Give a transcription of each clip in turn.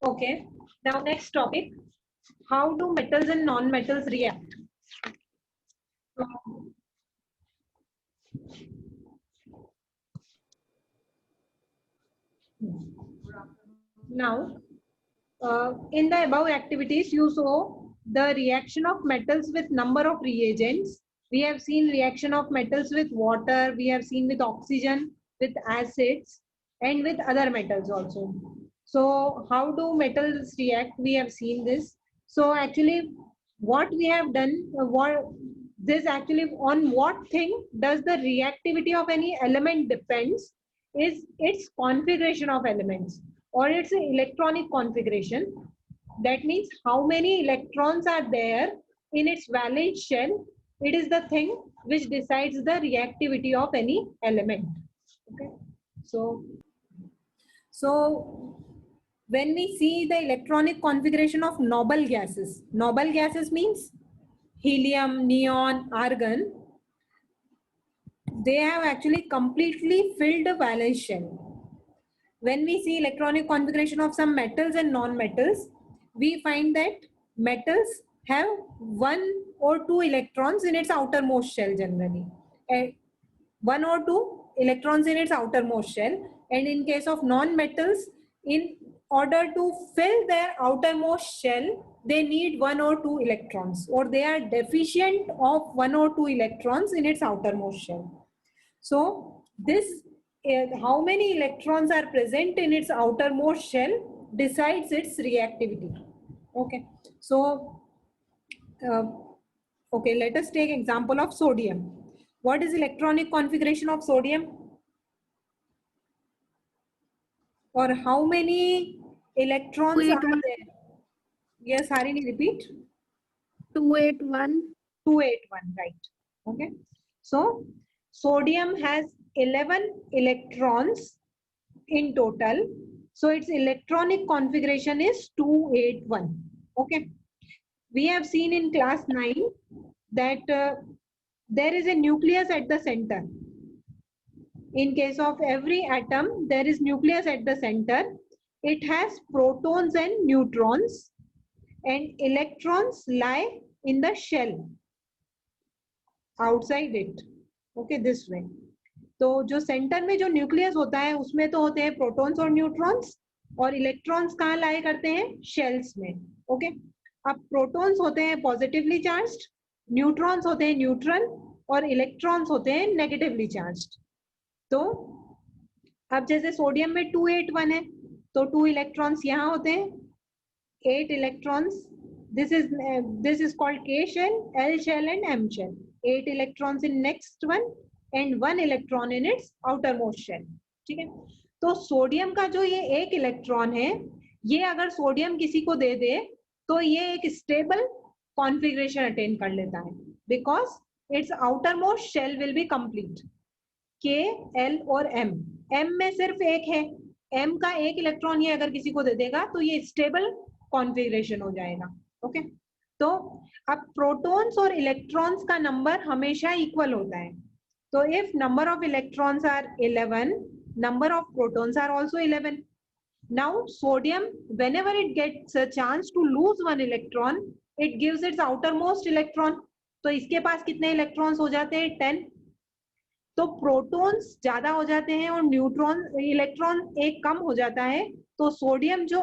Okay. Now next topic. How do metals and non-metals react? So, now, in the above activities, you saw the reaction of metals with number of reagents. We have seen reaction of metals with water. We have seen with oxygen, with acids, and with other metals also. So, how do metals react? We have seen this. So, actually, what we have done, what this actually on what thing does the reactivity of any element depends is its configuration of elements or its electronic configuration. That means how many electrons are there in its valence shell. It is the thing which decides the reactivity of any element. Okay. So when we see the electronic configuration of noble gases means helium, neon, argon, they have actually completely filled the valence shell. When we see electronic configuration of some metals and non-metals, we find that metals have one or two electrons in its outermost shell generally. One or two electrons in its outermost shell, and in case of non-metals, in order to fill their outermost shell, they need one or two electrons, or they are deficient of one or two electrons in its outermost shell. So this how many electrons are present in its outermost shell decides its reactivity. Okay. So okay, let us take example of sodium. What is electronic configuration of sodium? Or how many electrons are 281. there? Yes, Harini, repeat. 281. 281, right. Okay. So sodium has 11 electrons in total. So its electronic configuration is 281. Okay. We have seen in class 9 that there is a nucleus at the center. In case of every atom, there is nucleus at the center. It has protons and neutrons, and electrons lie in the shell outside it. Okay, this way. तो जो centre में जो nucleus होता है उसमें तो होते हैं प्रोटॉन्स और न्यूट्रॉन्स, और इलेक्ट्रॉन्स कहाँ लाए करते हैं? शेल्स में. ओके. अब प्रोटॉन्स होते हैं पॉजिटिवली चार्ज्ड, न्यूट्रॉन्स होते हैं न्यूट्रल, और इलेक्ट्रॉन्स होते हैं नेगेटिवली चार्ज्ड. तो अब जैसे सोडियम में 281 है तो 2 इलेक्ट्रॉन्स यहाँ होते हैं, 8 electrons. This is called K shell, L shell and M shell. 8 electrons in next one and 1 electron in its outermost shell. ठीक है. तो सोडियम का जो ये एक इलेक्ट्रॉन है, ये अगर सोडियम किसी को दे दे तो ये एक स्टेबल कॉन्फ़िगरेशन अटेन कर लेता है, because its outermost shell will be complete. K, L और M. M में सिर्फ एक है. M का एक इलेक्ट्रॉन ये अगर किसी को दे देगा तो ये स्टेबल कॉन्फ़िगरेशन हो जाएगा. ओके. तो अब प्रोटॉन्स और इलेक्ट्रॉन्स का नंबर हमेशा इक्वल होता है. तो if number of electrons are 11, number of protons are also 11. Now sodium, whenever it gets a chance to lose one electron, it gives its outermost electron. तो इसके पास कितने इलेक्ट्रॉन्स हो जाते हैं? 10. तो प्रोटॉन्स ज्यादा हो जाते हैं और न्यूट्रॉन इलेक्ट्रॉन एक कम हो जाता है. तो सोडियम जो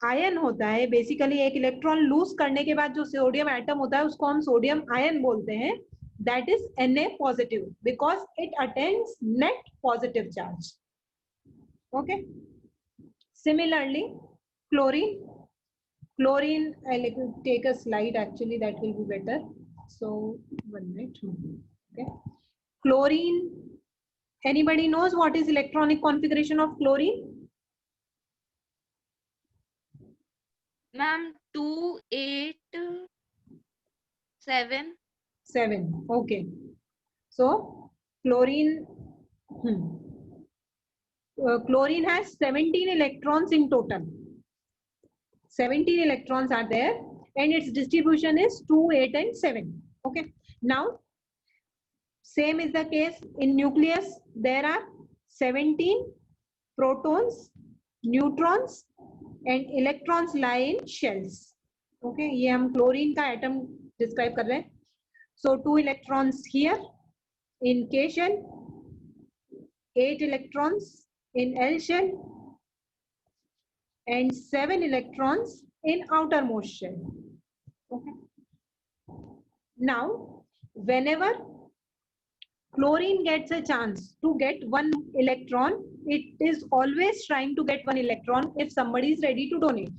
आयन होता है, बेसिकली एक इलेक्ट्रॉन लूज करने के बाद जो सोडियम एटम होता है उसको हम सोडियम आयन बोलते हैं. That is Na positive because it attains net positive charge. Okay. Similarly chlorine I'll take a slide, actually that will be better. So 1 minute. Okay. Chlorine, anybody knows what is electronic configuration of chlorine? Ma'am, 287. 7. Okay. So chlorine chlorine has 17 electrons in total. 17 electrons are there and its distribution is 2, 8 and 7. Okay. Now same is the case in nucleus. There are 17 protons, neutrons and electrons lie in shells. Okay, ये हम chlorine का atom describe कर रहे हैं. So 2 electrons here in K shell, 8 electrons in L shell, and 7 electrons in outermost shell. Okay. Now, whenever chlorine gets a chance to get 1 electron, it is always trying to get 1 electron if somebody is ready to donate.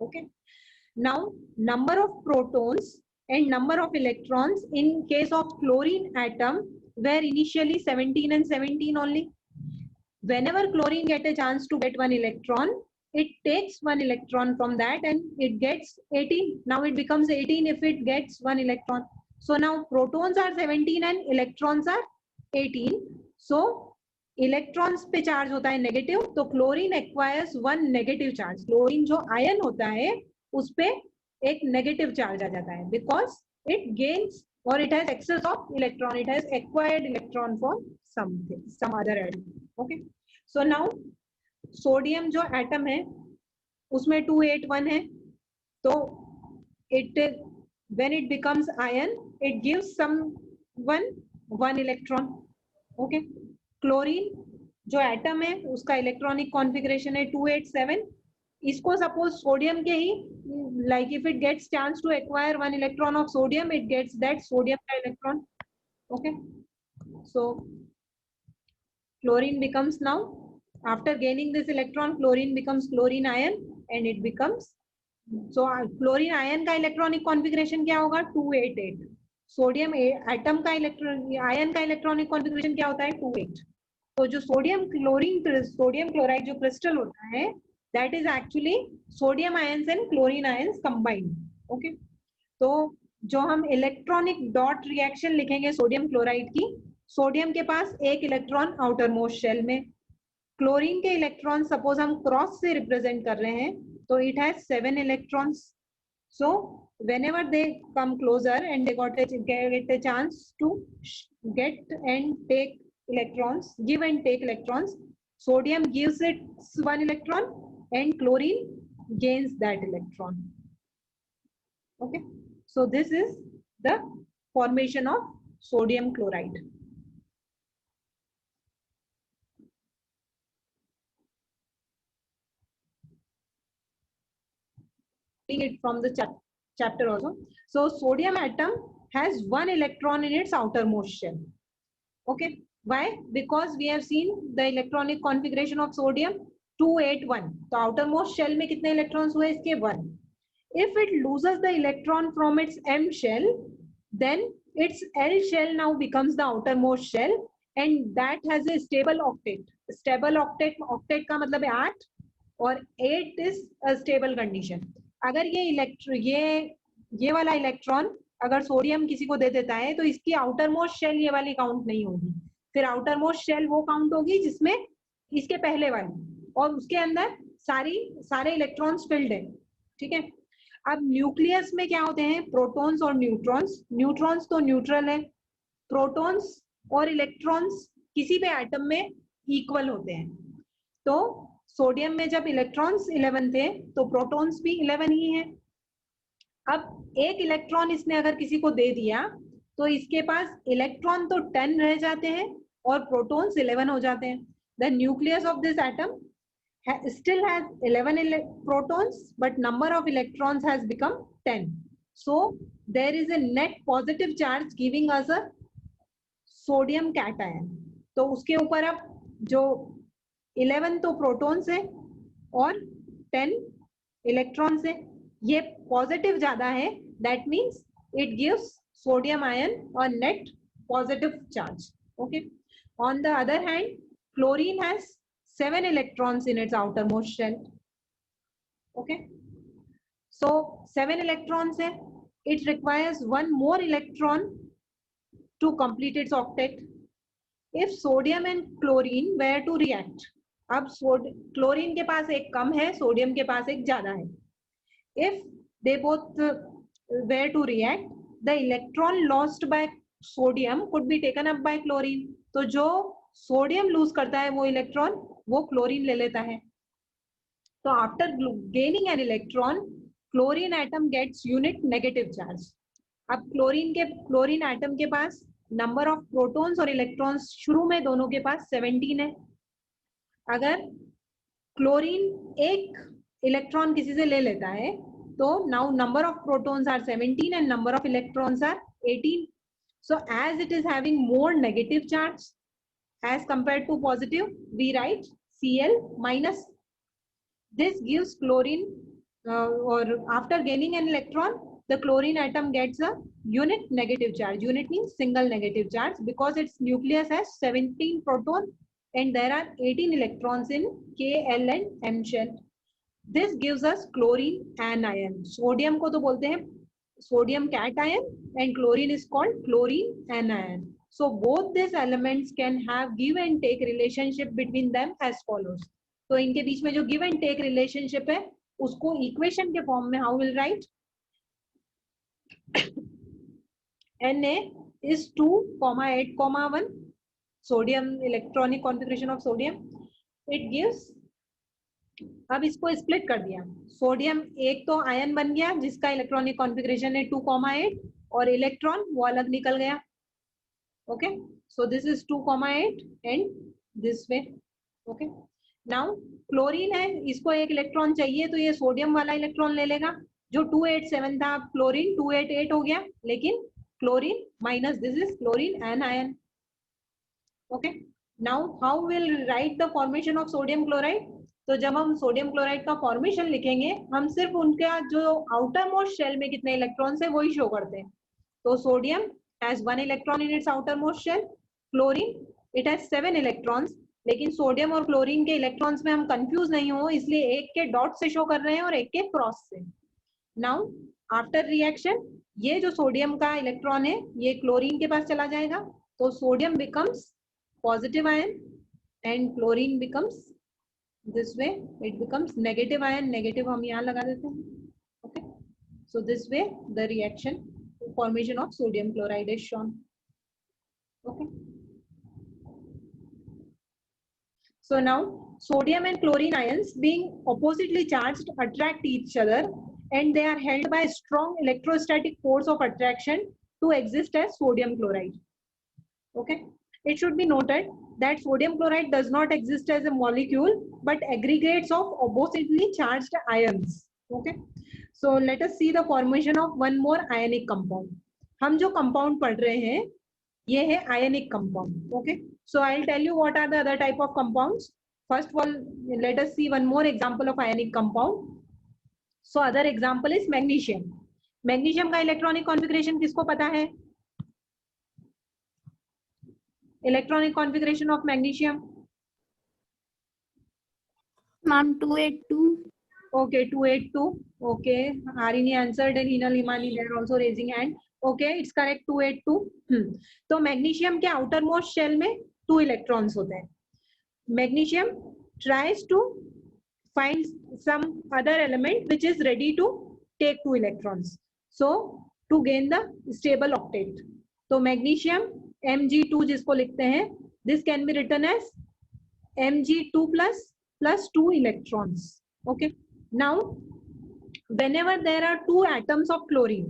Okay. Now, number of protons and number of electrons in case of chlorine atom were initially 17 and 17 only. Whenever chlorine get a chance to get 1 electron, it takes 1 electron from that and it gets 18. Now it becomes 18 if it gets 1 electron. So now protons are 17 and electrons are 18. So electrons पे charge होता है negative, तो chlorine acquires 1 negative charge. Chlorine जो ion होता है उस पे एक negative charge आ जाता है because it gains or it has excess of electron. It has acquired electron from something, some other atom. Okay. So now sodium जो एटम है उसमें 281 है, तो it when it becomes ion it gives one electron. Okay. Chlorine जो atom है उसका electronic configuration है 287. इसको सपोज सोडियम के ही like if it gets chance to acquire 1 electron of sodium, it gets that sodium का electron. Okay. So chlorine becomes now, after gaining this electron, chlorine becomes chlorine ion and it becomes, so chlorine ion का electronic configuration क्या होगा 288. Sodium atom का ion का electronic configuration क्या होता है 28. तो जो सोडियम क्लोराइड जो क्रिस्टल होता है that is actually sodium ions and chlorine ions combined. Okay. तो जो हम इलेक्ट्रॉनिक डॉट रिएक्शन लिखेंगे सोडियम क्लोराइड की, सोडियम के पास एक इलेक्ट्रॉन आउटर मोस्ट शेल में, क्लोरीन के इलेक्ट्रॉन सपोज हम क्रॉस से रिप्रेजेंट कर रहे हैं तो it has 7 electrons. So whenever they come closer and they get a chance to get and take electrons, give and take electrons, sodium gives it 1 electron and chlorine gains that electron. Okay, so this is the formation of sodium chloride. It from the chapter also. So sodium atom has 1 electron in its outermost shell. Okay, why? Because we have seen the electronic configuration of sodium 281. तो outermost shell में कितने electrons हुए इसके 1. If it loses the electron from its M shell, then its L shell now becomes the outermost shell and that has a stable octet. Stable octet का मतलब है 8 और 8 is a stable condition. अगर ये वाला electron अगर sodium किसी को दे देता है तो इसकी आउटर मोस्ट शेल ये वाली काउंट नहीं होगी, फिर आउटर मोस्ट शेल वो काउंट होगी जिसमें इसके पहले वाली और उसके अंदर सारे इलेक्ट्रॉन्स फिल्ड है. ठीक है. अब न्यूक्लियस में क्या होते हैं प्रोटॉन्स और न्यूट्रॉन्स. न्यूट्रॉन्स तो न्यूट्रल है, प्रोटॉन्स और इलेक्ट्रॉन्स किसी भी एटम में इक्वल होते हैं. तो सोडियम में जब इलेक्ट्रॉन्स 11 थे तो प्रोटॉन्स भी 11 ही हैं. अब एक इलेक्ट्रॉन इसने अगर किसी को दे दिया तो इसके पास इलेक्ट्रॉन तो 10 रह जाते हैं और प्रोटॉन्स 11 हो जाते हैं. The nucleus of this atom still has 11 protons but number of electrons has become 10. So there is a net positive charge giving us a sodium cation. तो उसके ऊपर अब जो 11 तो प्रोटॉन्स है और 10 इलेक्ट्रॉन्स है, ये पॉजिटिव ज्यादा है, that means it gives sodium ion और net positive charge. Okay. On the other hand chlorine has 7 electrons in its outermost shell. Okay. So 7 electrons है. It requires 1 more electron to complete its octet. If sodium and chlorine were to react, अब chlorine के पास एक कम है, sodium के पास एक ज्यादा है. If they both were to react, the electron lost by sodium could be taken up by chlorine. तो जो सोडियम लूज करता है वो इलेक्ट्रॉन वो क्लोरीन ले लेता है. So after gaining an electron, chlorine atom gets unit negative charge. अब क्लोरीन एटम के पास नंबर ऑफ प्रोटॉन्स और इलेक्ट्रॉन्स शुरू में दोनों के पास 17 है. अगर क्लोरीन एक इलेक्ट्रॉन किसी से ले लेता है तो now number of protons are 17 and number of electrons are 18. So as it is having more negative charge as compared to positive, we write Cl minus. This gives chlorine or after gaining an electron, the chlorine atom gets a unit negative charge. Unit means single negative charge because its nucleus has 17 protons and there are 18 electrons in K, L and M shell. This gives us chlorine anion. Sodium को तो बोलते हैं sodium cation and chlorine is called chlorine anion. So both these elements can have give and take relationship between them as follows. तो इनके बीच में जो give and take relationship है उसको equation के form में how will write? Na is 2,8,1 sodium electronic configuration of sodium. It gives. अब इसको स्प्लिट कर दिया. सोडियम एक तो आयन बन गया जिसका इलेक्ट्रॉनिक कॉन्फ़िगरेशन है 2,8 और इलेक्ट्रॉन वो अलग निकल गया. Okay, so this is 2,8 and this way. Okay, now chlorine है, इसको एक इलेक्ट्रॉन चाहिए तो ये सोडियम वाला इलेक्ट्रॉन ले लेगा. जो 287 था क्लोरीन 288 हो गया, लेकिन chlorine minus this is chlorine anion. Okay, now how will write the formation of sodium chloride? तो जब हम सोडियम क्लोराइड का फॉर्मेशन लिखेंगे हम सिर्फ उनका जो आउटर मोस्ट शेल में कितने इलेक्ट्रॉन्स है वही शो करते हैं. तो sodium has 1 electron in its outermost shell, chlorine it has 7 electrons. लेकिन सोडियम और क्लोरीन के इलेक्ट्रॉन्स में हम कंफ्यूज नहीं हो इसलिए एक के डॉट से शो कर रहे हैं और एक के क्रॉस से. नाउ आफ्टर रिएक्शन ये जो सोडियम का इलेक्ट्रॉन है ये क्लोरीन के पास चला जाएगा तो sodium becomes positive ion and chlorine becomes this way, it becomes negative ion. Negative हम यहाँ लगा देते हैं. Okay, so this way the reaction formation of sodium chloride is shown. Okay, so now sodium and chlorine ions being oppositely charged attract each other and they are held by strong electrostatic force of attraction to exist as sodium chloride. Okay, it should be noted that sodium chloride does not exist as a molecule but aggregates of oppositely charged ions. Okay, so let us see the formation of one more ionic compound. हम जो compound पढ़ रहे हैं ये है ionic compound. Okay, so I'll tell you what are the other type of compounds. First of all, let us see one more example of ionic compound. So other example is magnesium. Magnesium का electronic configuration किसको पता है? Electronic configuration of magnesium. Ma'am, 282. Okay, 282. Okay, Harini answered and Hinal Imani they are also raising hand. Okay, it's correct 282. तो magnesium के outer most shell में 2 electrons होते हैं. Magnesium tries to find some other element which is ready to take 2 electrons. So to gain the stable octet. तो magnesium Mg2 जिसको लिखते हैं this can be written as Mg2 plus 2 electrons. Okay, now whenever there are 2 atoms of chlorine,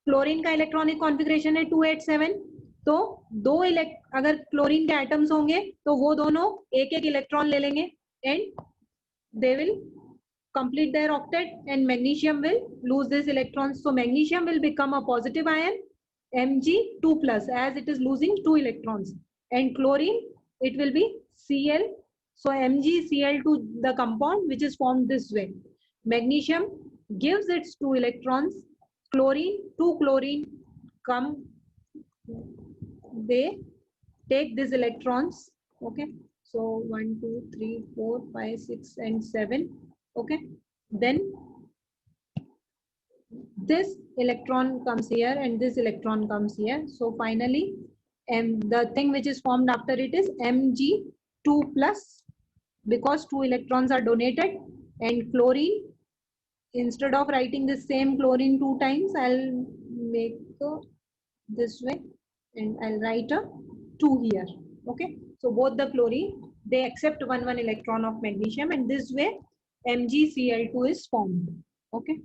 chlorine का electronic configuration है 287. तो अगर chlorine के atoms होंगे तो वो दोनों एक एक इलेक्ट्रॉन ले लेंगे and they will complete their octet and magnesium will lose this electrons. So magnesium will become a positive ion Mg2 plus as it is losing 2 electrons and chlorine it will be Cl. So MgCl2 the compound which is formed this way. Magnesium gives its 2 electrons, chlorine 2 chlorine come, they take these electrons. Okay, so 1 2 3 4 5 6 and 7. Okay, then this electron comes here and this electron comes here. So finally the thing which is formed after it is Mg2 plus because 2 electrons are donated and chlorine, instead of writing the same chlorine 2 times I'll make this way and I'll write a 2 here. Okay, so both the chlorine they accept one electron of magnesium, and this way MgCl2 is formed. Okay.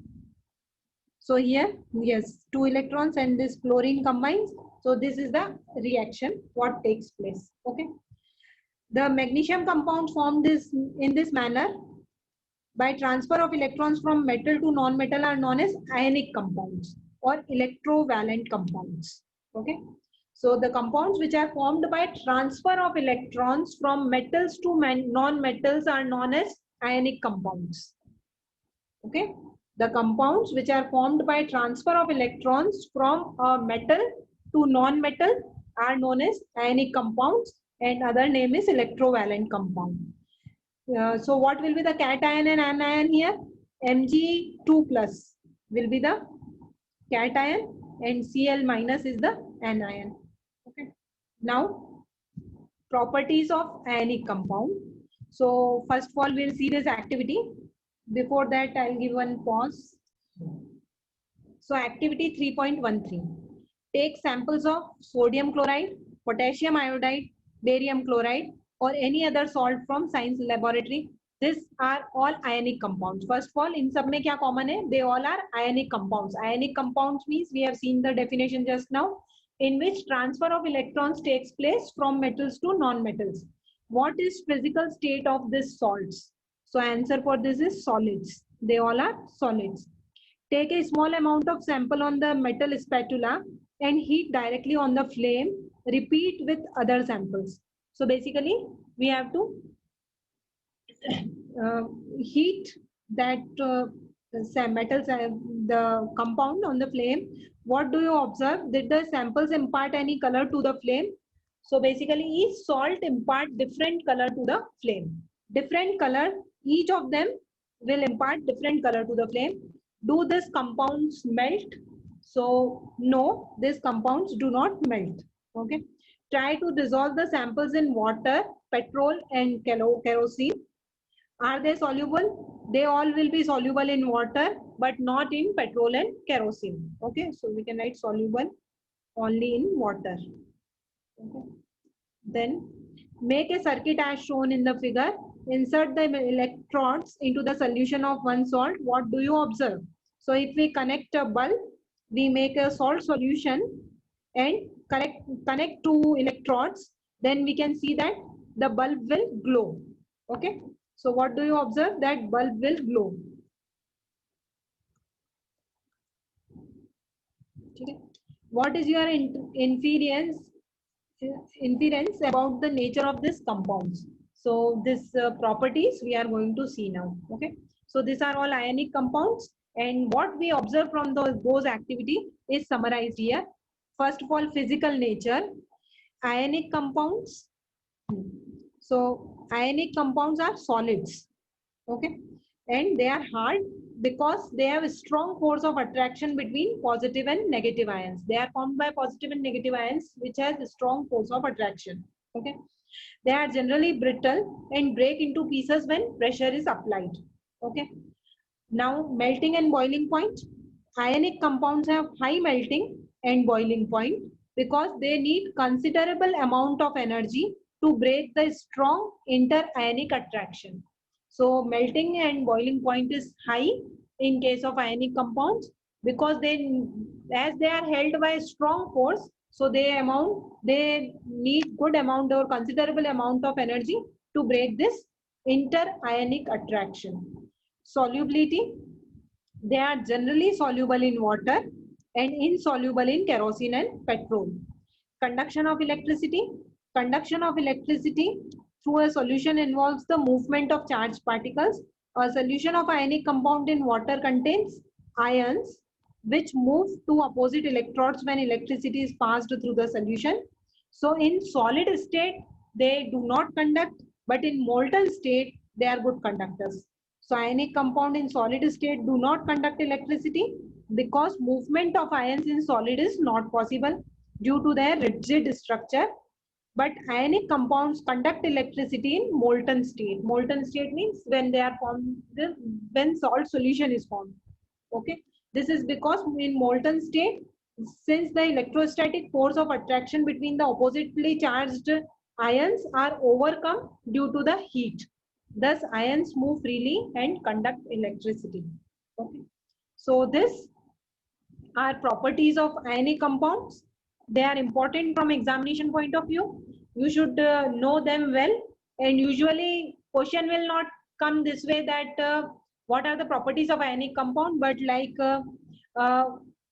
So here, yes, 2 electrons and this chlorine combines. So this is the reaction what takes place. Okay. The magnesium compound formed this in this manner by transfer of electrons from metal to non-metal are known as ionic compounds or electrovalent compounds. Okay. So the compounds which are formed by transfer of electrons from metals to non-metals are known as ionic compounds. Okay. The compounds which are formed by transfer of electrons from a metal to non-metal are known as ionic compounds, and other name is electrovalent compound. So what will be the cation and anion here? Mg2 plus will be the cation and Cl minus is the anion. Okay. Now properties of ionic compound. So first of all we'll see this activity. Before that I'll give one pause. So activity 3.13. Take samples of sodium chloride, potassium iodide, barium chloride or any other salt from science laboratory. These are all ionic compounds. First of all, in सब में क्या common है? They all are ionic compounds. Ionic compounds means we have seen the definition just now, in which transfer of electrons takes place from metals to non-metals. What is physical state of these salts? So answer for this is solids. They all are solids. Take a small amount of sample on the metal spatula and heat directly on the flame. Repeat with other samples. So basically, we have to heat that metal, the compound on the flame. What do you observe? Did the samples impart any color to the flame? So basically, each salt impart different color to the flame. Different color, each of them will impart different color to the flame. Do these compounds melt? So no, these compounds do not melt. Okay. Try to dissolve the samples in water, petrol and kerosene. Are they soluble? They all will be soluble in water, but not in petrol and kerosene. Okay. So we can write soluble only in water. Okay. Then make a circuit as shown in the figure. Insert the electrodes into the solution of one salt. What do you observe? So if we connect a bulb, we make a salt solution and connect two electrodes, then we can see that the bulb will glow. Okay. So what do you observe? That bulb will glow. Okay. What is your inference about the nature of this compounds? So this properties we are going to see now. Okay. So these are all ionic compounds, and what we observe from those activity is summarized here. First of all, physical nature. Ionic compounds. So ionic compounds are solids. Okay. And they are hard because they have a strong force of attraction between positive and negative ions. They are formed by positive and negative ions, which has a strong force of attraction. Okay. They are generally brittle and break into pieces when pressure is applied. Okay. Now, melting and boiling point. Ionic compounds have high melting and boiling point because they need considerable amount of energy to break the strong inter-ionic attraction. So melting and boiling point is high in case of ionic compounds because as they are held by strong force, so they need good amount or considerable amount of energy to break this inter-ionic attraction. Solubility, they are generally soluble in water and insoluble in kerosene and petrol. Conduction of electricity. Conduction of electricity through a solution involves the movement of charged particles. A solution of ionic compound in water contains ions which move to opposite electrodes when electricity is passed through the solution. So in solid state, they do not conduct, but in molten state, they are good conductors. So ionic compound in solid state do not conduct electricity because movement of ions in solid is not possible due to their rigid structure. But ionic compounds conduct electricity in molten state. Molten state means when they are formed, when salt solution is formed. Okay. This is because in molten state, since the electrostatic force of attraction between the oppositely charged ions are overcome due to the heat. Thus, ions move freely and conduct electricity. Okay. So, this are properties of ionic compounds. They are important from examination point of view. You should know them well, and usually question will not come this way that what are the properties of ionic compound, but like uh,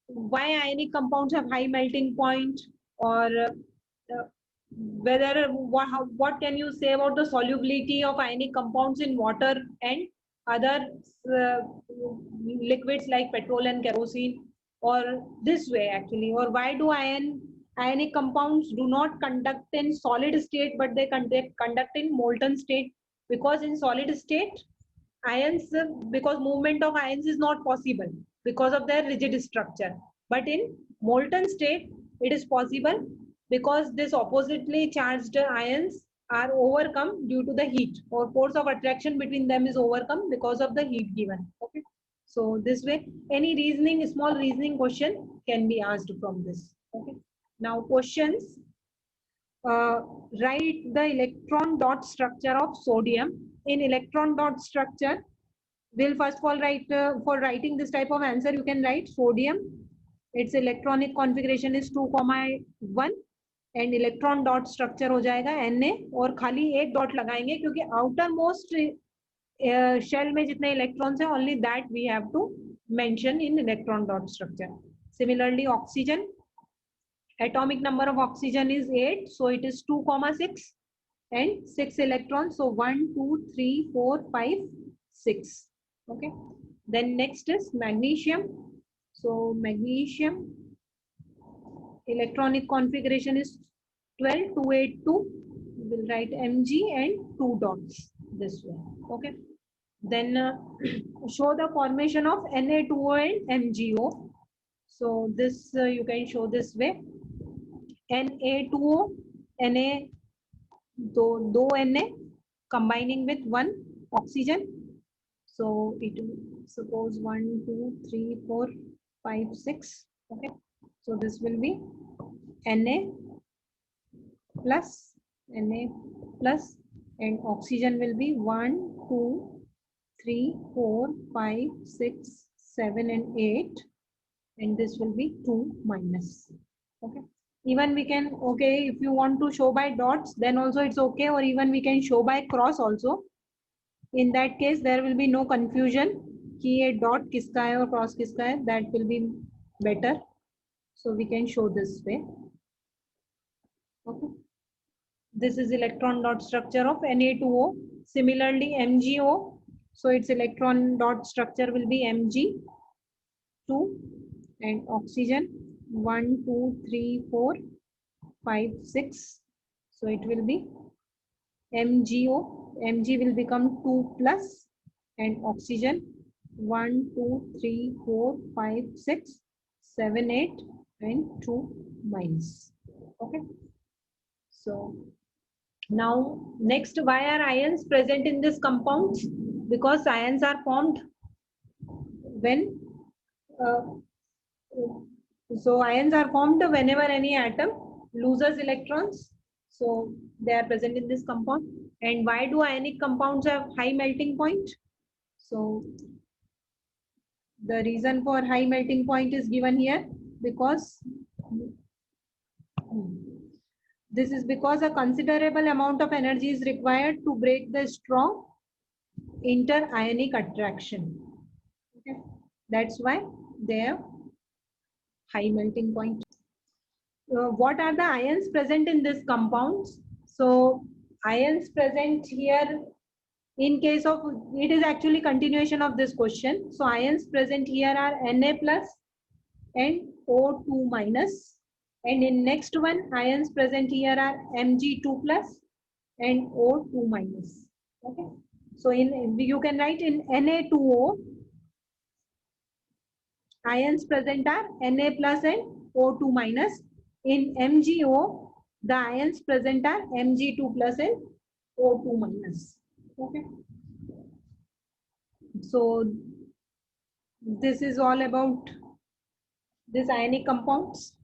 why ionic compounds have high melting point, or whether what can you say about the solubility of ionic compounds in water and other uh, liquids like petrol and kerosene, or this way actually, or why do ionic compounds do not conduct in solid state but they conduct in molten state? Because in solid state ions, because movement of ions is not possible because of their rigid structure, but in molten state it is possible because this oppositely charged ions are overcome due to the heat, or force of attraction between them is overcome because of the heat given. Okay, so this way any reasoning, small reasoning question can be asked from this. Okay, now questions. Write the electron dot structure of sodium. In electron dot structure, we'll first of all write, for writing this type of answer you can write sodium, its electronic configuration is 2,1 and electron dot structure हो जाएगा Na, और खाली एक dot लगाएंगे क्योंकि outer most shell में जितने electrons हैं only that we have to mention in electron dot structure. Similarly oxygen, atomic number of oxygen is 8, so it is 2,6 and 6 electrons, so 1 2 3 4 5 6. Okay, then next is magnesium. So magnesium electronic configuration is 12282. We will write Mg and 2 dots this way. Okay, then show the formation of Na2O and MgO. So this you can show this way. Na2O, Na, दो Na combining with one oxygen. So it suppose 1 2 3 4 5 6. Okay, so this will be Na plus and oxygen will be 1 2 3 4 5 6 7 and 8, and this will be 2 minus. Okay, even we can, okay, if you want to show by dots then also it's okay, or even we can show by cross also. In that case there will be no confusion कि ये dot किसका है और cross किसका है, that will be better. So we can show this way. Okay, this is electron dot structure of Na2O. Similarly MgO, so its electron dot structure will be Mg2, and oxygen 1 2 3 4 5 6, so it will be MgO. Mg will become 2 plus, and oxygen 1 2 3 4 5 6 7 8 and 2 minus. Okay, so now next, why are ions present in this compounds? Because ions are formed when so ions are formed whenever any atom loses electrons, so they are present in this compound. And why do ionic compounds have high melting point? So the reason for high melting point is given here, because this is because a considerable amount of energy is required to break the strong inter-ionic attraction. Okay, that's why they have high melting point. What are the ions present in this compounds? So ions present here, in case of, it is actually continuation of this question. So ions present here are Na plus and O2 minus, and in next one ions present here are Mg2 plus and O2 minus. Okay, so in, you can write in Na2O, ions present are Na plus and O2 minus. In MgO, the ions present are Mg2 plus and O2 minus. Okay, so this is all about this ionic compounds.